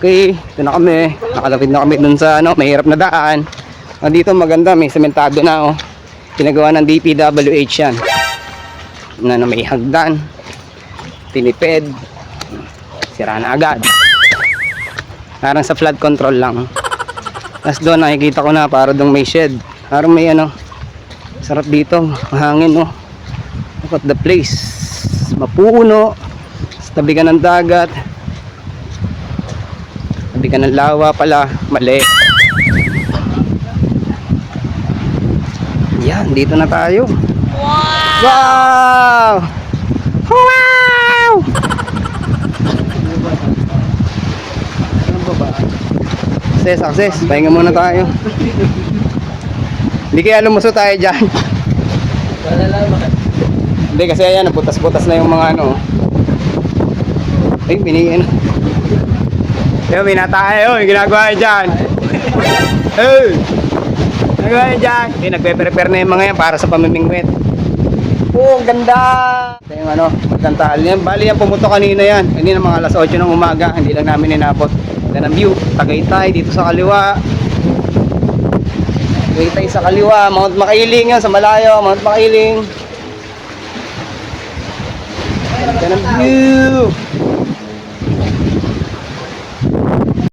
Okay, ito na kami. Nakalapit na kami dun sa mahirap na daan. Dito maganda, may sementado na oh. Pinagawa ng DPWH yan. May hagdan. Tinipid. Sira na agad. Parang sa flood control lang. Tapos doon nakikita ko na para doon may shed. Parang may sarap dito. Mahangin oh. Look at the place. Mapuno. Sa tabi ka ng dagat. Tabi ka ng lawa pala. Mali. Yan, dito na tayo. Wow! Wow! Success. Pahinga muna tayo. Hindi kaya lumuso tayo dyan. Hindi kasi ayan, putas-putas na yung mga Ay, binigyan. Yung binatayo, yung ginagawa dyan. Hey! Ginagawa dyan. Nagpe-prepare na yung mga yan para sa pamimingwit. Oh, ganda! Ito yung magkantaal yan. Bali yan, pumuto kanina yan. Kanina mga alas 8 ng umaga. Hindi lang namin inabot. Ganda ng view. Tagaytay dito sa kaliwa. Tagaytay sa kaliwa. Mount Makiling yan sa malayo. Mount Makiling. Ganda ng view.